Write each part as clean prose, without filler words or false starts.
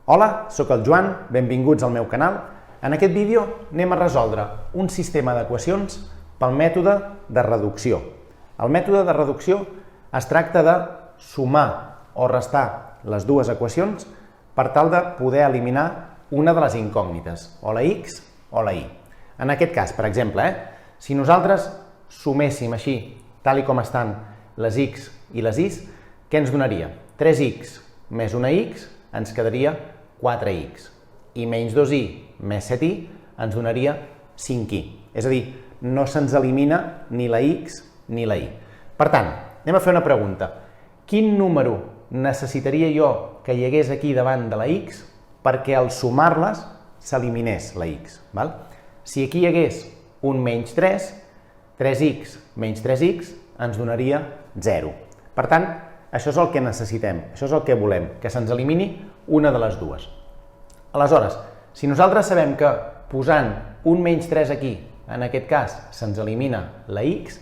Hola, sóc el Joan, benvinguts al meu canal. En aquest vídeo anem a resoldre un sistema d'equacions pel mètode de reducció. El mètode de reducció es tracta de sumar o restar les dues equacions per tal de poder eliminar una de les incògnites, o la x o la y. En aquest cas, per exemple, si nosaltres suméssim així, tal com estan les x i les y, què ens donaria? 3x més una x ens quedaria 4x i menys 2y més 7y ens donaria 5y. És a dir, no se'ns elimina ni la x ni la y. Per tant, anem a fer una pregunta. Quin número necessitaria jo que hi hagués aquí davant de la x perquè al sumar-les s'eliminés la x? Si aquí hi hagués un menys 3, 3x menys 3x ens donaria 0. Per tant, això és el que necessitem, això és el que volem, que se'ns elimini una de les dues. Aleshores, si nosaltres sabem que posant un menys 3 aquí, en aquest cas se'ns elimina la x,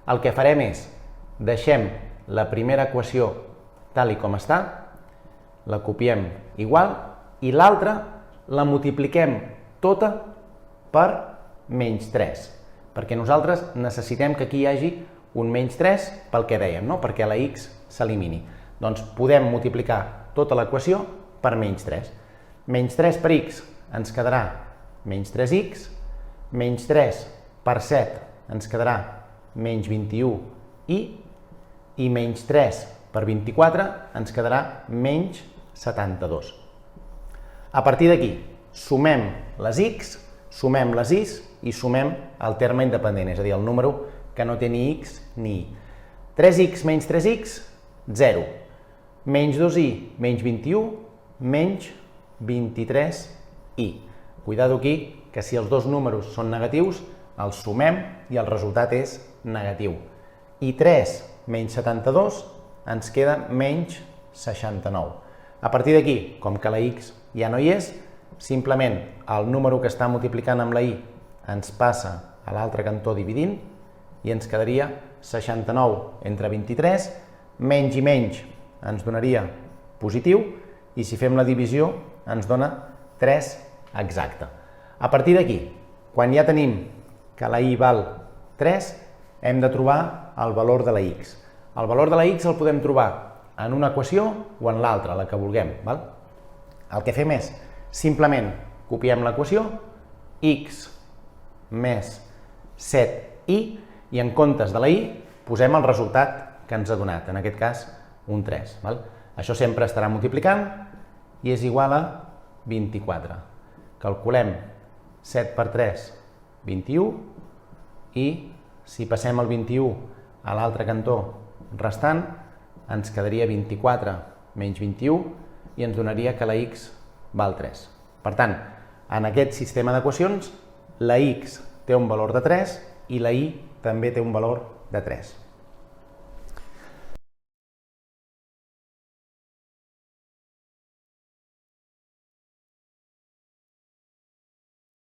el que farem és deixem la primera equació tal com està, la copiem igual, i l'altra la multipliquem tota per menys 3, perquè nosaltres necessitem que aquí hi hagi un menys 3 pel que dèiem, perquè la x s'elimini. Doncs podem multiplicar tota l'equació per menys 3. Menys 3 per x ens quedarà menys 3x, menys 3 per 7 ens quedarà menys 21y, i menys 3 per 24 ens quedarà menys 72. A partir d'aquí, sumem les x, sumem les y i sumem el terme independent, és a dir, el número que no té ni x ni y. 3x menys 3x, 0. Menys 2y menys 21, menys 23y. Cuidado aquí, que si els dos números són negatius, els sumem i el resultat és negatiu. I 3 menys 72 ens queda menys 69. A partir d'aquí, com que la x ja no hi és, simplement el número que està multiplicant amb la y ens passa a l'altre cantó dividint i ens quedaria 69 entre 23, menys i menys ens donaria positiu, i si fem la divisió ens dona 3 exacte. A partir d'aquí, quan ja tenim que la y val 3, hem de trobar el valor de la x. El valor de la x el podem trobar en una equació o en l'altra, la que vulguem. El que fem és, simplement copiem l'equació, x més 7y, i en comptes de la y posem el resultat que ens ha donat, en aquest cas un 3. Això sempre estarà multiplicant i és igual a 24. Calculem 7 per 3, 21, i si passem el 21 a l'altre cantó restant, ens quedaria 24 menys 21 i ens donaria que la x val 3. Per tant, en aquest sistema d'equacions, la x té un valor de 3 i la y també té un valor de 3.